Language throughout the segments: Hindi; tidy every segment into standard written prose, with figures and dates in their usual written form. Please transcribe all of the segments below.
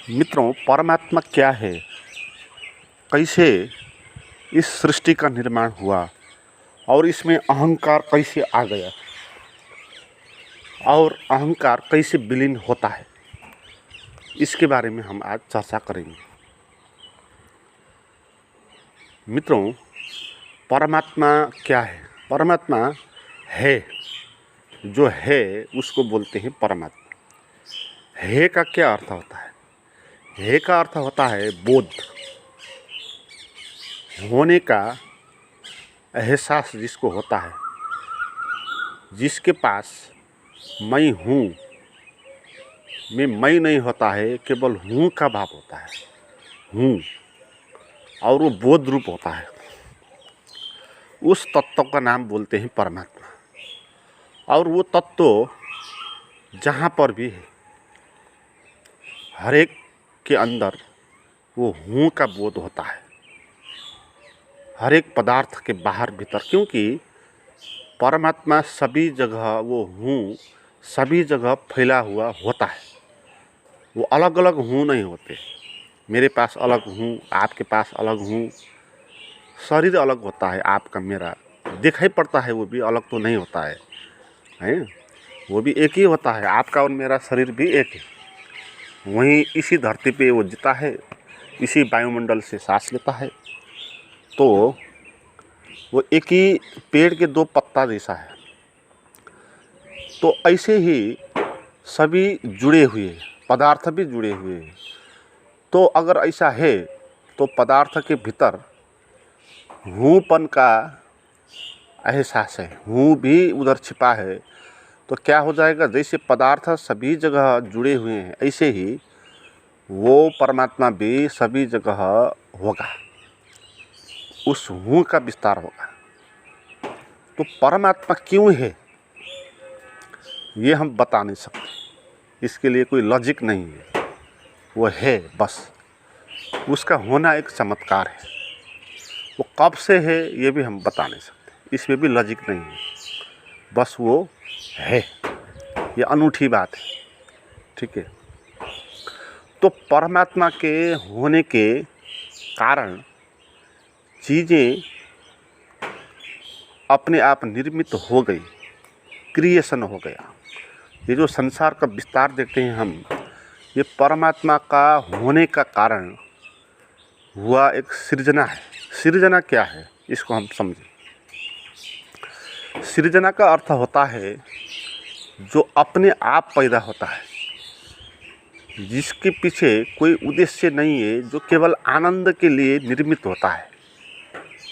मित्रों, परमात्मा क्या है, कैसे इस सृष्टि का निर्माण हुआ और इसमें अहंकार कैसे आ गया और अहंकार कैसे विलीन होता है, इसके बारे में हम आज चर्चा करेंगे। मित्रों, परमात्मा क्या है? परमात्मा है, जो है उसको बोलते हैं परमात्मा। है का क्या अर्थ होता है? है का अर्थ होता है बोध, होने का एहसास जिसको होता है, जिसके पास मैं हूँ में मैं नहीं होता है, केवल हूँ का भाव होता है, हूँ, और वो बोध रूप होता है। उस तत्व का नाम बोलते हैं परमात्मा। और वो तत्व जहाँ पर भी है, हर एक के अंदर वो हूँ का बोध होता है, हर एक पदार्थ के बाहर भीतर, क्योंकि परमात्मा सभी जगह वो हूँ सभी जगह फैला हुआ होता है। वो अलग अलग हूँ नहीं होते। मेरे पास अलग हूँ, आपके पास अलग हूँ, शरीर अलग होता है आपका मेरा, दिखाई पड़ता है वो भी अलग तो नहीं होता है, हैं? वो भी एक ही होता है, आपका और मेरा शरीर भी एक है। वहीं इसी धरती पे वो जीता है, इसी वायुमंडल से सांस लेता है। तो वो एक ही पेड़ के दो पत्ता जैसा है। तो ऐसे ही सभी जुड़े हुए पदार्थ भी जुड़े हुए हैं। तो अगर ऐसा है तो पदार्थ के भीतर हूँपन का एहसास है, हूँ भी उधर छिपा है। तो क्या हो जाएगा, जैसे पदार्थ सभी जगह जुड़े हुए हैं, ऐसे ही वो परमात्मा भी सभी जगह होगा, उस हूँ का विस्तार होगा। तो परमात्मा क्यों है ये हम बता नहीं सकते, इसके लिए कोई लॉजिक नहीं है। वो है बस, उसका होना एक चमत्कार है। वो कब से है ये भी हम बता नहीं सकते, इसमें भी लॉजिक नहीं है, बस वो है। ये अनूठी बात है, ठीक है। तो परमात्मा के होने के कारण चीज़ें अपने आप निर्मित हो गई, क्रिएशन हो गया। ये जो संसार का विस्तार देखते हैं हम, ये परमात्मा का होने का कारण हुआ एक सृजना है। सृजना क्या है, इसको हम समझें। सृजना का अर्थ होता है जो अपने आप पैदा होता है, जिसके पीछे कोई उद्देश्य नहीं है, जो केवल आनंद के लिए निर्मित होता है,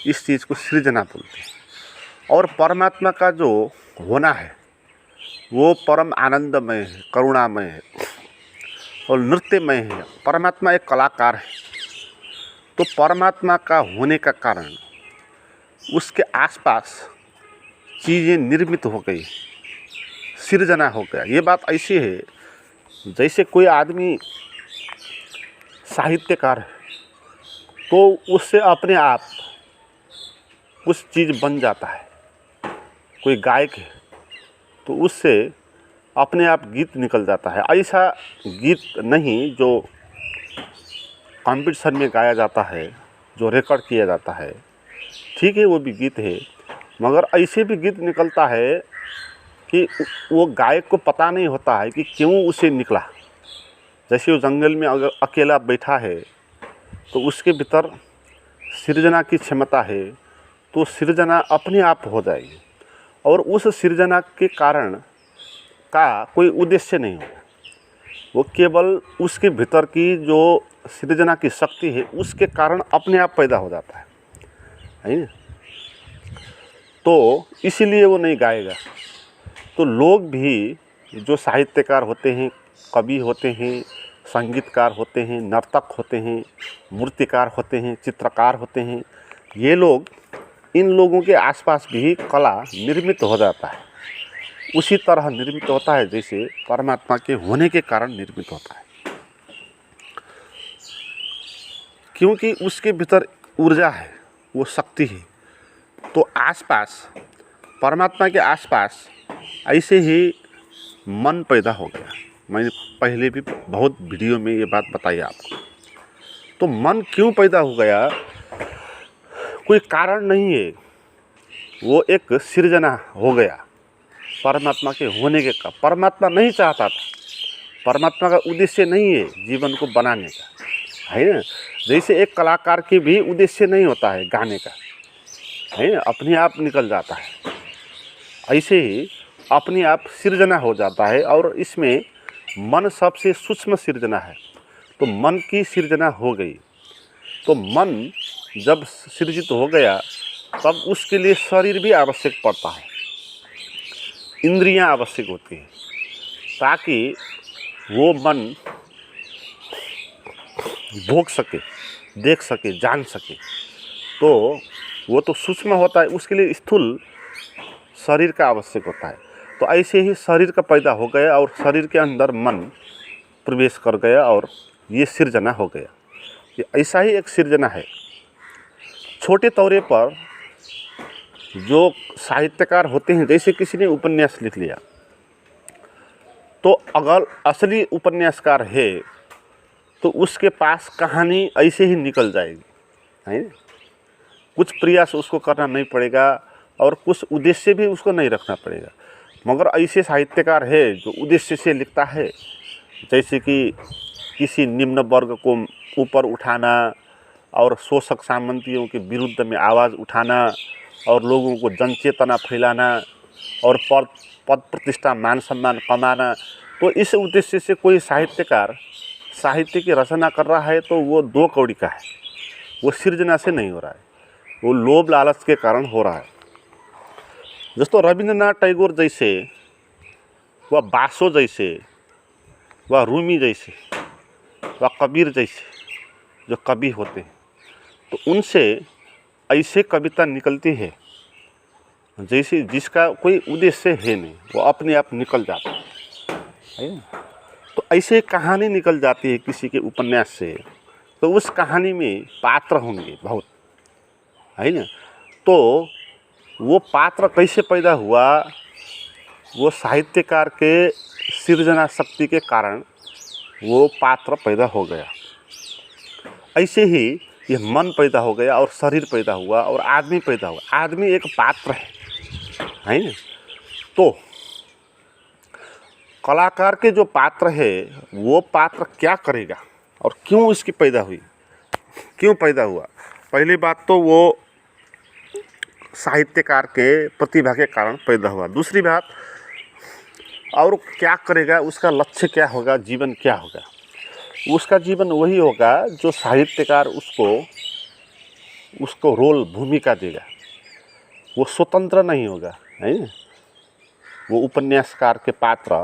इस चीज़ को सृजना बोलते हैं। और परमात्मा का जो होना है वो परम आनंदमय है, करुणामय है और नृत्यमय है। परमात्मा एक कलाकार है। तो परमात्मा का होने का कारण उसके आसपास चीज़ें निर्मित हो गई, सृजना हो गया। ये बात ऐसी है जैसे कोई आदमी साहित्यकार है तो उससे अपने आप कुछ चीज़ बन जाता है। कोई गायक है तो उससे अपने आप गीत निकल जाता है। ऐसा गीत नहीं जो कॉम्पिटिशन में गाया जाता है, जो रिकॉर्ड किया जाता है, ठीक है वो भी गीत है, मगर ऐसे भी गीत निकलता है कि वो गायक को पता नहीं होता है कि क्यों उसे निकला। जैसे वो जंगल में अगर अकेला बैठा है तो उसके भीतर सृजना की क्षमता है, तो सृजना अपने आप हो जाएगी। और उस सृजना के कारण का कोई उद्देश्य नहीं होगा, वो केवल उसके भीतर की जो सृजना की शक्ति है उसके कारण अपने आप पैदा हो जाता है ना। तो इसीलिए वो नहीं गाएगा। तो लोग भी जो साहित्यकार होते हैं, कवि होते हैं, संगीतकार होते हैं, नर्तक होते हैं, मूर्तिकार होते हैं, चित्रकार होते हैं, ये लोग, इन लोगों के आसपास भी कला निर्मित हो जाता है। उसी तरह निर्मित होता है जैसे परमात्मा के होने के कारण निर्मित होता है, क्योंकि उसके भीतर ऊर्जा है, वो शक्ति है। तो आसपास, परमात्मा के आसपास ऐसे ही मन पैदा हो गया। मैंने पहले भी बहुत वीडियो में ये बात बताई आपको। तो मन क्यों पैदा हो गया, कोई कारण नहीं है, वो एक सृजना हो गया परमात्मा के होने के का। परमात्मा नहीं चाहता था, परमात्मा का उद्देश्य नहीं है जीवन को बनाने का, है ना। जैसे एक कलाकार की भी उद्देश्य नहीं होता है गाने का, है ना, अपने आप निकल जाता है। ऐसे ही अपने आप सृजना हो जाता है, और इसमें मन सबसे सूक्ष्म सृजना है। तो मन की सृजना हो गई, तो मन जब सृजित हो गया तब उसके लिए शरीर भी आवश्यक पड़ता है, इंद्रियां आवश्यक होती हैं, ताकि वो मन भोग सके, देख सके, जान सके। तो वो तो सूक्ष्म होता है, उसके लिए स्थूल शरीर का आवश्यक होता है। तो ऐसे ही शरीर का पैदा हो गया और शरीर के अंदर मन प्रवेश कर गया और ये सृजना हो गया। ये ऐसा ही एक सृजना है। छोटे तौर पर जो साहित्यकार होते हैं, जैसे किसी ने उपन्यास लिख लिया, तो अगर असली उपन्यासकार है तो उसके पास कहानी ऐसे ही निकल जाएगी, है। कुछ प्रयास उसको करना नहीं पड़ेगा और कुछ उद्देश्य भी उसको नहीं रखना पड़ेगा। मगर ऐसे साहित्यकार है जो उद्देश्य से लिखता है, जैसे कि किसी निम्न वर्ग को ऊपर उठाना और शोषक सामंतियों के विरुद्ध में आवाज़ उठाना और लोगों को जनचेतना फैलाना और पद प्रतिष्ठा मान सम्मान कमाना। तो इस उद्देश्य से कोई साहित्यकार साहित्य की रचना कर रहा है तो वो दो कौड़ी का है, वो सृजना से नहीं हो रहा है, वो लोभ लालच के कारण हो रहा है। दोस्तों, रविंद्रनाथ टैगोर जैसे, व बासो जैसे, व रूमी जैसे, व कबीर जैसे जो कवि होते हैं, तो उनसे ऐसे कविता निकलती है जैसे जिसका कोई उद्देश्य है नहीं, वो अपने आप निकल जाता है ना। तो ऐसे कहानी निकल जाती है किसी के उपन्यास से, तो उस कहानी में पात्र होंगे बहुत, है ना। तो वो पात्र कैसे पैदा हुआ, वो साहित्यकार के सृजना शक्ति के कारण वो पात्र पैदा हो गया। ऐसे ही ये मन पैदा हो गया और शरीर पैदा हुआ और आदमी पैदा हुआ। आदमी एक पात्र है ना। तो कलाकार के जो पात्र है, वो पात्र क्या करेगा और क्यों इसकी पैदा हुई, क्यों पैदा हुआ। पहली बात तो वो साहित्यकार के प्रतिभा के कारण पैदा हुआ। दूसरी बात, और क्या करेगा, उसका लक्ष्य क्या होगा, जीवन क्या होगा। उसका जीवन वही होगा जो साहित्यकार उसको रोल, भूमिका देगा। वो स्वतंत्र नहीं होगा, है ना। वो उपन्यासकार के पात्र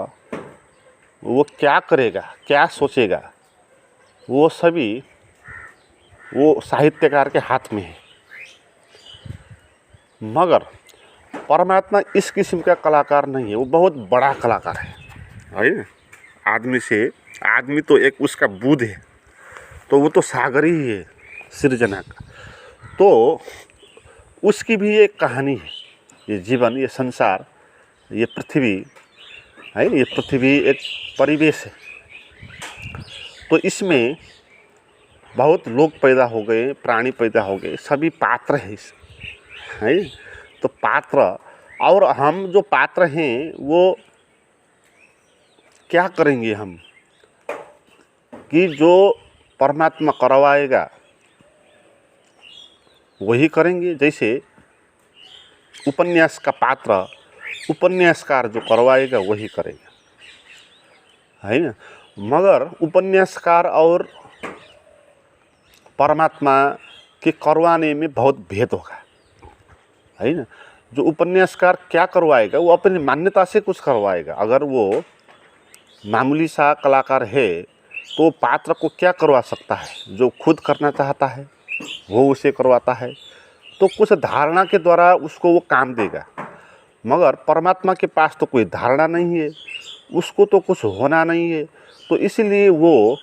वो क्या करेगा, क्या सोचेगा, वो सभी वो साहित्यकार के हाथ में है। मगर परमात्मा इस किस्म का कलाकार नहीं है, वो बहुत बड़ा कलाकार है ना। आदमी तो एक उसका बुध है, तो वो तो सागर ही है सृजना का। तो उसकी भी एक कहानी है। ये जीवन, ये संसार, ये पृथ्वी है, ये पृथ्वी एक परिवेश है। तो इसमें बहुत लोग पैदा हो गए, प्राणी पैदा हो गए, सभी पात्र हैं है। तो पात्र, और हम जो पात्र हैं वो क्या करेंगे हम, कि जो परमात्मा करवाएगा वही करेंगे। जैसे उपन्यास का पात्र, उपन्यासकार जो करवाएगा वही करेगा, है ना। मगर उपन्यासकार और परमात्मा के करवाने में बहुत भेद होगा, है ना। जो उपन्यासकार क्या करवाएगा, वो अपनी मान्यता से कुछ करवाएगा। अगर वो मामूली सा कलाकार है तो पात्र को क्या करवा सकता है, जो खुद करना चाहता है वो उसे करवाता है। तो कुछ धारणा के द्वारा उसको वो काम देगा। मगर परमात्मा के पास तो कोई धारणा नहीं है, उसको तो कुछ होना नहीं है। तो इसलिए वो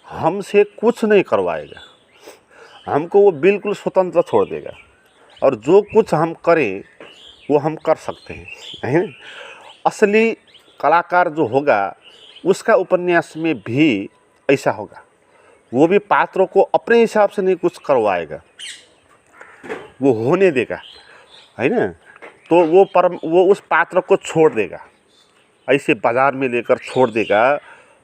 हमसे कुछ नहीं करवाएगा, हमको वो बिल्कुल स्वतंत्र छोड़ देगा, और जो कुछ हम करें वो हम कर सकते हैं, है। असली कलाकार जो होगा उसका उपन्यास में भी ऐसा होगा। वो भी पात्रों को अपने हिसाब से नहीं कुछ करवाएगा, वो होने देगा, है ना। तो वो उस पात्र को छोड़ देगा, ऐसे बाजार में लेकर छोड़ देगा,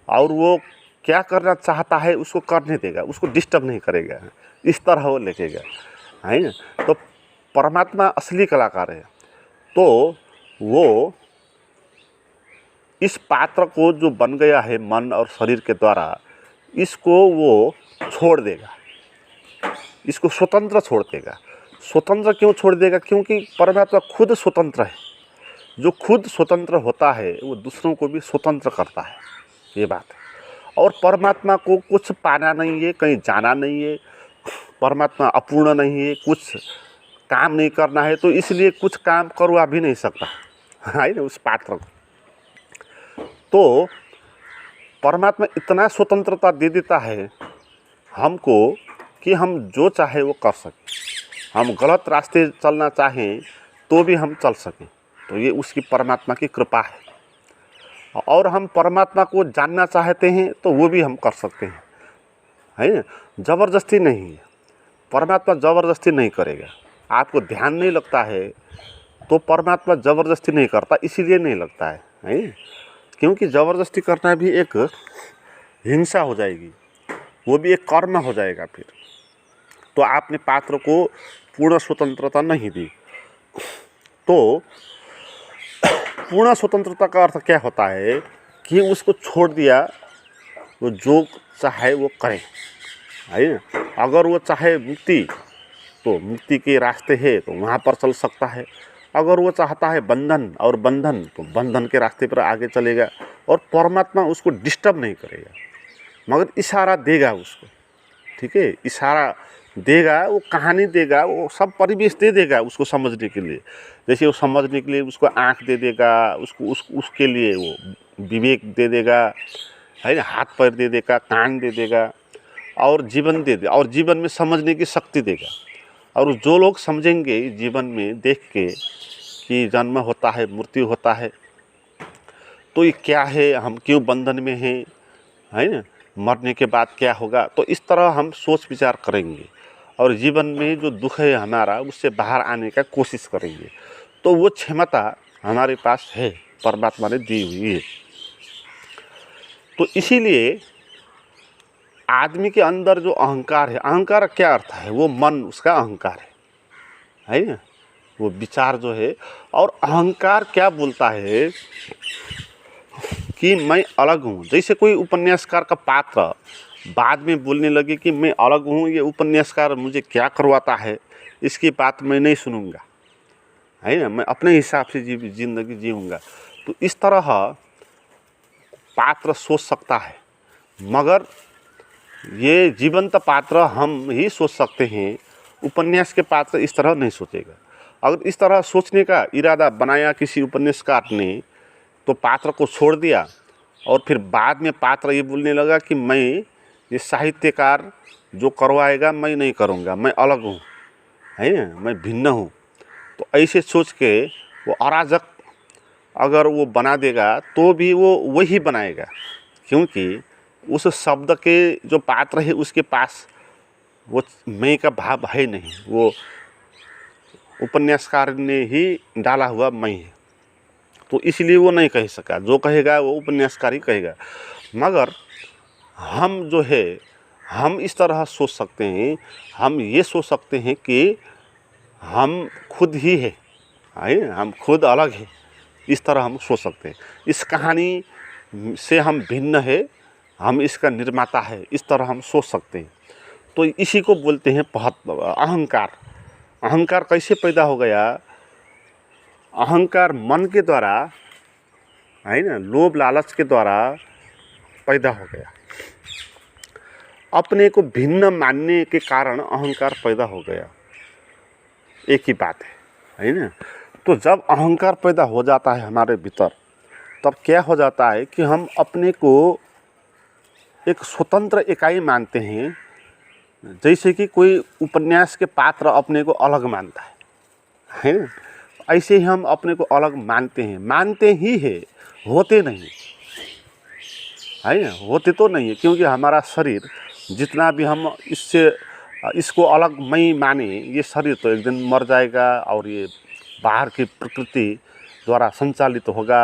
और वो क्या करना चाहता है उसको करने देगा, उसको डिस्टर्ब नहीं करेगा, इस तरह वो लिखेगा, है ना। तो परमात्मा असली कलाकार है। तो वो इस पात्र को जो बन गया है मन और शरीर के द्वारा, इसको वो छोड़ देगा, इसको स्वतंत्र छोड़ देगा। स्वतंत्र क्यों छोड़ देगा? क्योंकि परमात्मा खुद स्वतंत्र है। जो खुद स्वतंत्र होता है वो दूसरों को भी स्वतंत्र करता है, ये बात है। और परमात्मा को कुछ पाना नहीं है, कहीं जाना नहीं है, परमात्मा अपूर्ण नहीं है, कुछ काम नहीं करना है, तो इसलिए कुछ काम करवा भी नहीं सकता, है ना, उस पात्र को। तो परमात्मा इतना स्वतंत्रता दे देता है हमको कि हम जो चाहे वो कर सकें। हम गलत रास्ते चलना चाहें तो भी हम चल सकें, तो ये उसकी परमात्मा की कृपा है। और हम परमात्मा को जानना चाहते हैं तो वो भी हम कर सकते हैं, है ना। ज़बरदस्ती नहीं है, परमात्मा ज़बरदस्ती नहीं करेगा। आपको ध्यान नहीं लगता है तो परमात्मा ज़बरदस्ती नहीं करता, इसीलिए नहीं लगता है, क्योंकि ज़बरदस्ती करना भी एक हिंसा हो जाएगी, वो भी एक कर्म हो जाएगा फिर। तो आपने पात्र को पूर्ण स्वतंत्रता नहीं दी। तो पूर्ण स्वतंत्रता का अर्थ क्या होता है कि उसको छोड़ दिया, वो जो चाहे वो करे, है ना। अगर वो चाहे मुक्ति, तो मुक्ति के रास्ते है तो वहाँ पर चल सकता है। अगर वो चाहता है बंधन और बंधन, तो बंधन के रास्ते पर आगे चलेगा। और परमात्मा उसको डिस्टर्ब नहीं करेगा, मगर इशारा देगा उसको, ठीक है, इशारा देगा, वो कहानी देगा, वो सब परिवेश दे देगा उसको समझने के लिए। जैसे वो समझने के लिए उसको आँख दे देगा, उसके लिए वो विवेक दे देगा, है ना, हाथ पैर दे देगा, कान दे देगा, और जीवन दे देगा, और जीवन में समझने की शक्ति देगा। और जो लोग समझेंगे जीवन में देख के कि जन्म होता है, मृत्यु होता है, तो ये क्या है, हम क्यों बंधन में हैं, है ना, मरने के बाद क्या होगा, तो इस तरह हम सोच विचार करेंगे और जीवन में जो दुख है हमारा, उससे बाहर आने का कोशिश करेंगे। तो वो क्षमता हमारे पास है, परमात्मा ने दी हुई है। तो इसीलिए आदमी के अंदर जो अहंकार है, अहंकार क्या अर्थ है, वो मन उसका अहंकार है ना, वो विचार जो है। और अहंकार क्या बोलता है कि मैं अलग हूँ। जैसे कोई उपन्यासकार का पात्र बाद में बोलने लगे कि मैं अलग हूँ, ये उपन्यासकार मुझे क्या करवाता है, इसकी बात मैं नहीं सुनूंगा, है ना, मैं अपने हिसाब से जिंदगी जीऊँगा। तो इस तरह पात्र सोच सकता है, मगर ये जीवंत पात्र हम ही सोच सकते हैं, उपन्यास के पात्र इस तरह नहीं सोचेगा। अगर इस तरह सोचने का इरादा बनाया किसी उपन्यासकार ने, तो पात्र को छोड़ दिया, और फिर बाद में पात्र ये बोलने लगा कि मैं ये साहित्यकार जो करवाएगा मैं नहीं करूँगा, मैं अलग हूँ, है ना, मैं भिन्न हूँ। तो ऐसे सोच के वो अराजक अगर वो बना देगा तो भी वो वही बनाएगा, क्योंकि उस शब्द के जो पात्र है उसके पास वो मैं का भाव है नहीं, वो उपन्यासकार ने ही डाला हुआ मैं है, तो इसलिए वो नहीं कह सका। जो कहेगा वो उपन्यासकार ही कहेगा। मगर हम जो है, हम इस तरह सोच सकते हैं, हम ये सोच सकते हैं कि हम खुद ही है, हम खुद अलग है, इस तरह हम सोच सकते हैं। इस कहानी से हम भिन्न है, हम इसका निर्माता है, इस तरह हम सोच सकते हैं। तो इसी को बोलते हैं अहंकार। अहंकार कैसे पैदा हो गया? अहंकार मन के द्वारा, है ना, लोभ लालच के द्वारा पैदा हो गया। अपने को भिन्न मानने के कारण अहंकार पैदा हो गया, एक ही बात है ना। तो जब अहंकार पैदा हो जाता है हमारे भीतर, तब क्या हो जाता है कि हम अपने को एक स्वतंत्र इकाई मानते हैं। जैसे कि कोई उपन्यास के पात्र अपने को अलग मानता है ना, ऐसे ही हम अपने को अलग मानते हैं, मानते ही है, होते नहीं। है ना, होते तो नहीं है, क्योंकि हमारा शरीर जितना भी हम इसको अलग मैं माने, ये शरीर तो एक दिन मर जाएगा और ये बाहर की प्रकृति द्वारा संचालित होगा।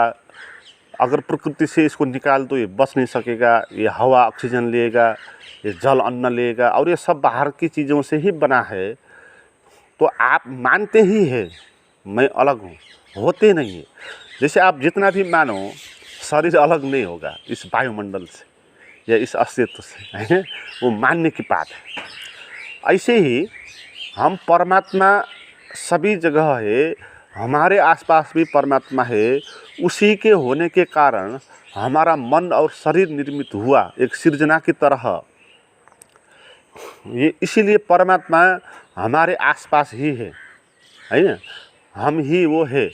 अगर प्रकृति से इसको निकाल दो ये बच नहीं सकेगा, ये हवा ऑक्सीजन लेगा, ये जल अन्न लेगा, और ये सब बाहर की चीज़ों से ही बना है। तो आप मानते ही है मैं अलग हूँ, होते नहीं है। जैसे आप जितना भी मानो, शरीर अलग नहीं होगा इस वायुमंडल से या इस अस्तित्व से, है वो मानने की बात है। ऐसे ही हम परमात्मा सभी जगह है, हमारे आसपास भी परमात्मा है। उसी के होने के कारण हमारा मन और शरीर निर्मित हुआ एक सृजना की तरह। ये इसीलिए परमात्मा हमारे आसपास ही है ना, हम ही वो है।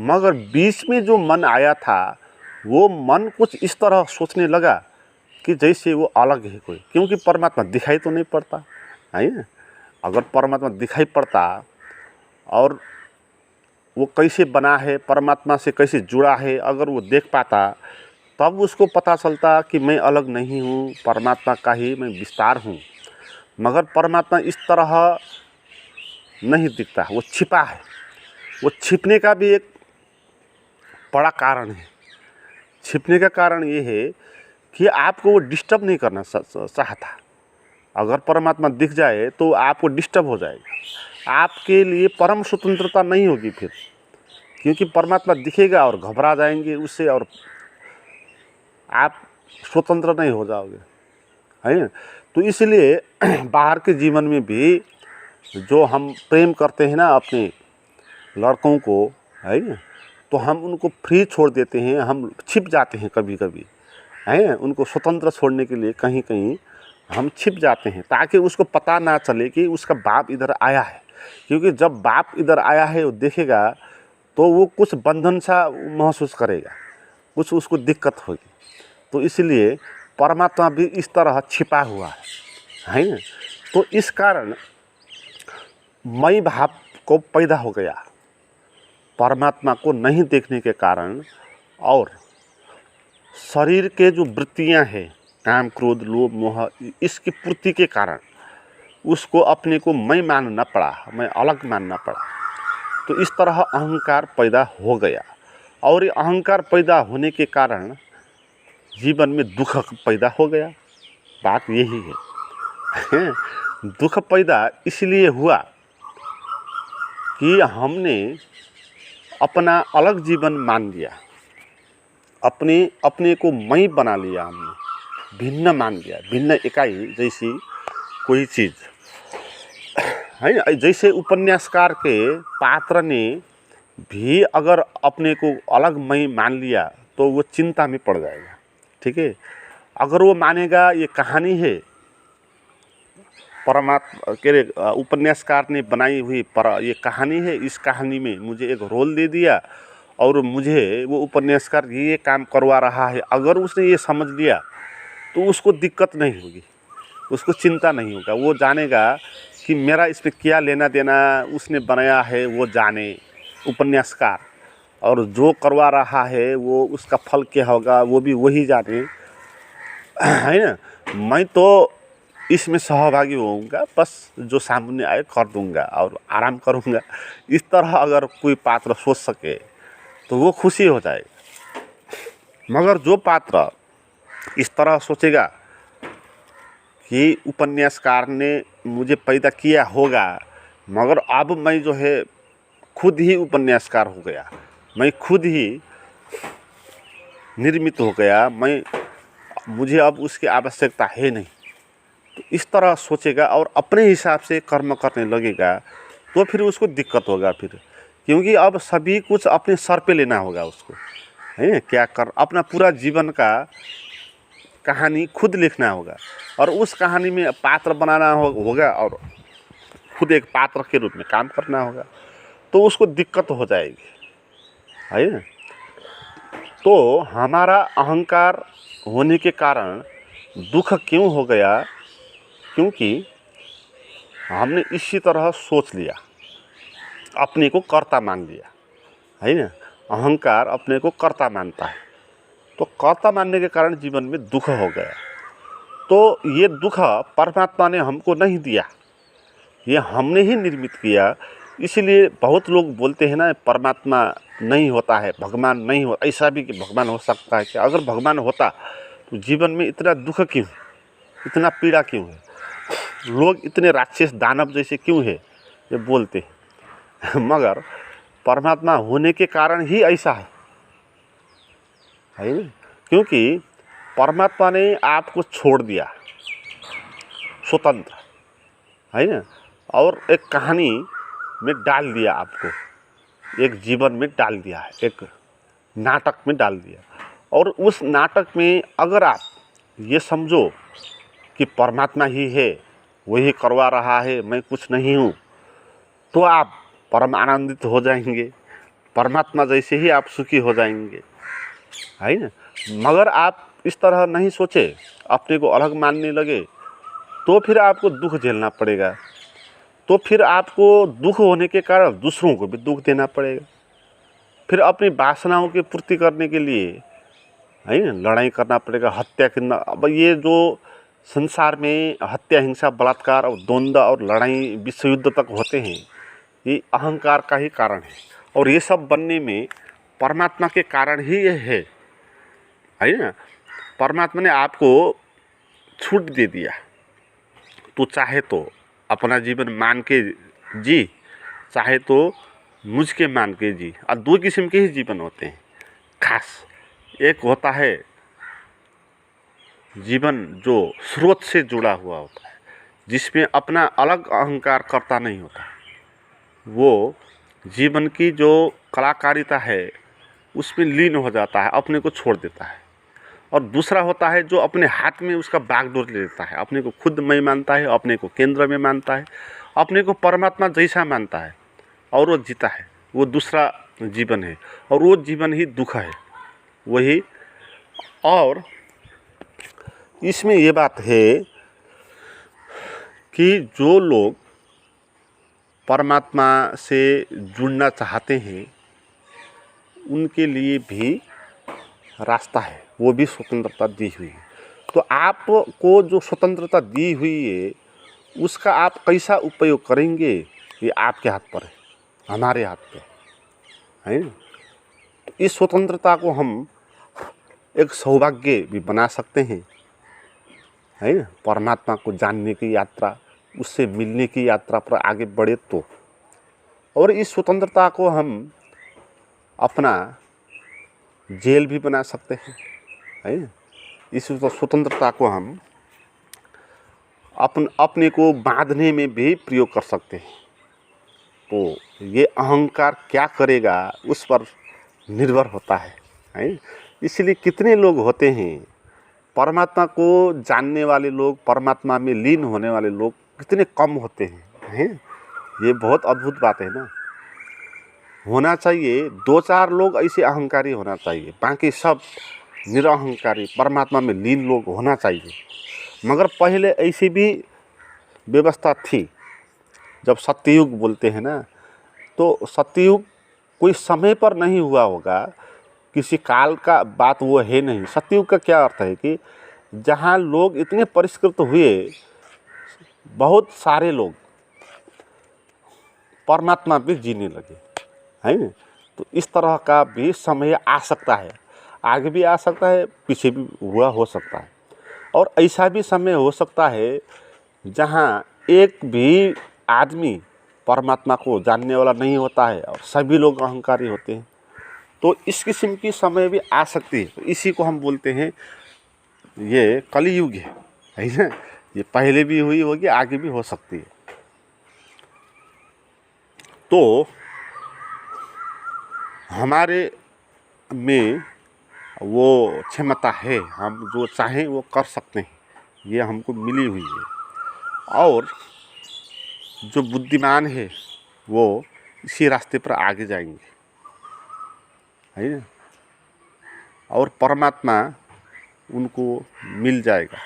मगर बीच में जो मन आया था, वो मन कुछ इस तरह सोचने लगा कि जैसे वो अलग है कोई, क्योंकि परमात्मा दिखाई तो नहीं पड़ता है ना। अगर परमात्मा दिखाई पड़ता और वो कैसे बना है, परमात्मा से कैसे जुड़ा है, अगर वो देख पाता, तब उसको पता चलता कि मैं अलग नहीं हूँ, परमात्मा का ही मैं विस्तार हूँ। मगर परमात्मा इस तरह नहीं दिखता, वो छिपा है। वो छिपने का भी एक बड़ा कारण है। छिपने का कारण ये है कि आपको वो डिस्टर्ब नहीं करना चाहता। अगर परमात्मा दिख जाए तो आपको डिस्टर्ब हो जाएगा, आपके लिए परम स्वतंत्रता नहीं होगी फिर, क्योंकि परमात्मा दिखेगा और घबरा जाएंगे उससे, और आप स्वतंत्र नहीं हो जाओगे, है ना। तो इसलिए बाहर के जीवन में भी जो हम प्रेम करते हैं ना अपने लड़कों को, है ना, तो हम उनको फ्री छोड़ देते हैं, हम छिप जाते हैं कभी कभी, है। उनको स्वतंत्र छोड़ने के लिए कहीं कहीं हम छिप जाते हैं, ताकि उसको पता ना चले कि उसका बाप इधर आया है। क्योंकि जब बाप इधर आया है वो देखेगा तो वो कुछ बंधन सा महसूस करेगा, कुछ उसको दिक्कत होगी। तो इसलिए परमात्मा भी इस तरह छिपा हुआ है ना। तो इस कारण मैं भाव को पैदा हो गया परमात्मा को नहीं देखने के कारण, और शरीर के जो वृत्तियां हैं, काम क्रोध लोभ मोह, इसकी पूर्ति के कारण उसको अपने को मैं मानना पड़ा, मैं अलग मानना पड़ा। तो इस तरह अहंकार पैदा हो गया, और ये अहंकार पैदा होने के कारण जीवन में दुख पैदा हो गया। बात यही है। दुख पैदा इसलिए हुआ कि हमने अपना अलग जीवन मान लिया, अपने को मैं बना लिया, हमने भिन्न मान लिया, भिन्न इकाई जैसी कोई चीज़ है ना। जैसे उपन्यासकार के पात्र ने भी अगर अपने को अलग मैं मान लिया तो वो चिंता में पड़ जाएगा, ठीक है। अगर वो मानेगा ये कहानी है, परमात्मा के उपन्यासकार ने बनाई हुई ये कहानी है, इस कहानी में मुझे एक रोल दे दिया और मुझे वो उपन्यासकार ये काम करवा रहा है, अगर उसने ये समझ लिया तो उसको दिक्कत नहीं होगी, उसको चिंता नहीं होगा। वो जानेगा कि मेरा इस पर क्या लेना देना, उसने बनाया है वो जाने उपन्यासकार, और जो करवा रहा है वो उसका फल क्या होगा वो भी वही जाने, है ना। मैं तो इसमें सहभागी होऊंगा, बस जो सामने आए कर दूंगा और आराम करूंगा। इस तरह अगर कोई पात्र सोच सके तो वो खुशी हो जाएगा। मगर जो पात्र इस तरह सोचेगा कि उपन्यासकार ने मुझे पैदा किया होगा, मगर अब मैं जो है खुद ही उपन्यासकार हो गया, मैं खुद ही निर्मित हो गया, मुझे अब उसकी आवश्यकता है नहीं, तो इस तरह सोचेगा और अपने हिसाब से कर्म करने लगेगा, तो फिर उसको दिक्कत होगा फिर, क्योंकि अब सभी कुछ अपने सर पे लेना होगा उसको, है क्या कर, अपना पूरा जीवन का कहानी खुद लिखना होगा और उस कहानी में पात्र बनाना होगा और खुद एक पात्र के रूप में काम करना होगा, तो उसको दिक्कत हो जाएगी, है ना। तो हमारा अहंकार होने के कारण दुख क्यों हो गया, क्योंकि हमने इसी तरह सोच लिया, अपने को कर्ता मान लिया, है ना। अहंकार अपने को कर्ता मानता है, तो कर्ता मानने के कारण जीवन में दुख हो गया। तो ये दुख परमात्मा ने हमको नहीं दिया, ये हमने ही निर्मित किया। इसीलिए बहुत लोग बोलते हैं ना, परमात्मा नहीं होता है, भगवान नहीं हो, ऐसा भी कि भगवान हो सकता है क्या? अगर भगवान होता तो जीवन में इतना दुख क्यों, इतना पीड़ा क्यों है, लोग इतने राक्षस दानव जैसे क्यों है, ये बोलते हैं। मगर परमात्मा होने के कारण ही ऐसा है ना? क्योंकि परमात्मा ने आपको छोड़ दिया स्वतंत्र, है ना, और एक कहानी में डाल दिया, आपको एक जीवन में डाल दिया है, एक नाटक में डाल दिया। और उस नाटक में अगर आप ये समझो कि परमात्मा ही है, वही करवा रहा है, मैं कुछ नहीं हूँ, तो आप परम आनंदित हो जाएंगे, परमात्मा जैसे ही आप सुखी हो जाएंगे, है ना। मगर आप इस तरह नहीं सोचे, अपने को अलग मानने लगे, तो फिर आपको दुख झेलना पड़ेगा। तो फिर आपको दुख होने के कारण दूसरों को भी दुख देना पड़ेगा। फिर अपनी वासनाओं की पूर्ति करने के लिए, है ना, लड़ाई करना पड़ेगा, हत्या करना। अब ये जो संसार में हत्या, हिंसा, बलात्कार और द्वंद्व और लड़ाई, विश्व युद्ध तक होते हैं, ये अहंकार का ही कारण है। और ये सब बनने में परमात्मा के कारण ही ये है ना। परमात्मा ने आपको छूट दे दिया, तो चाहे तो अपना जीवन मान के जी, चाहे तो मुझ के मान के जी। और दो किस्म के ही जीवन होते हैं खास। एक होता है जीवन जो स्रोत से जुड़ा हुआ होता है, जिसमें अपना अलग अहंकार करता नहीं होता, वो जीवन की जो कलाकारिता है उसमें लीन हो जाता है, अपने को छोड़ देता है। और दूसरा होता है जो अपने हाथ में उसका बागडोर ले लेता है, अपने को खुद मैं मानता है, अपने को केंद्र में मानता है, अपने को परमात्मा जैसा मानता है, और वो जीता है। वो दूसरा जीवन है, और वो जीवन ही दुख है वही। और इसमें ये बात है कि जो लोग परमात्मा से जुड़ना चाहते हैं, उनके लिए भी रास्ता है, वो भी स्वतंत्रता दी हुई है। तो आपको जो स्वतंत्रता दी हुई है, उसका आप कैसा उपयोग करेंगे, ये आपके हाथ पर है, हमारे हाथ पे है ना। तो इस स्वतंत्रता को हम एक सौभाग्य भी बना सकते हैं, है ना। परमात्मा को जानने की यात्रा, उससे मिलने की यात्रा पर आगे बढ़े तो। और इस स्वतंत्रता को हम अपना जेल भी बना सकते हैं, है ना। इस स्वतंत्रता को हम अपने को बांधने में भी प्रयोग कर सकते हैं। तो ये अहंकार क्या करेगा उस पर निर्भर होता है। इसलिए कितने लोग होते हैं परमात्मा को जानने वाले लोग, परमात्मा में लीन होने वाले लोग कितने कम होते हैं। ये बहुत अद्भुत बात है ना। होना चाहिए 2-4 लोग ऐसे अहंकारी होना चाहिए, बाकी सब निरअहंकारी परमात्मा में लीन लोग होना चाहिए। मगर पहले ऐसी भी व्यवस्था थी, जब सत्ययुग बोलते हैं ना, तो सत्ययुग कोई समय पर नहीं हुआ होगा, किसी काल का बात वो है नहीं। सत्ययुग का क्या अर्थ है कि जहाँ लोग इतने परिष्कृत हुए, बहुत सारे लोग परमात्मा भी जीने लगे, है ना। तो इस तरह का भी समय आ सकता है, आगे भी आ सकता है, पीछे भी हुआ हो सकता है। और ऐसा भी समय हो सकता है जहाँ एक भी आदमी परमात्मा को जानने वाला नहीं होता है और सभी लोग अहंकारी होते हैं। तो इस किस्म की समय भी आ सकती है। तो इसी को हम बोलते हैं ये कलियुग है ना। ये पहले भी हुई होगी, आगे भी हो सकती है। तो हमारे में वो क्षमता है, हम जो चाहें वो कर सकते हैं, ये हमको मिली हुई है। और जो बुद्धिमान है वो इसी रास्ते पर आगे जाएंगे, है ना। और परमात्मा उनको मिल जाएगा।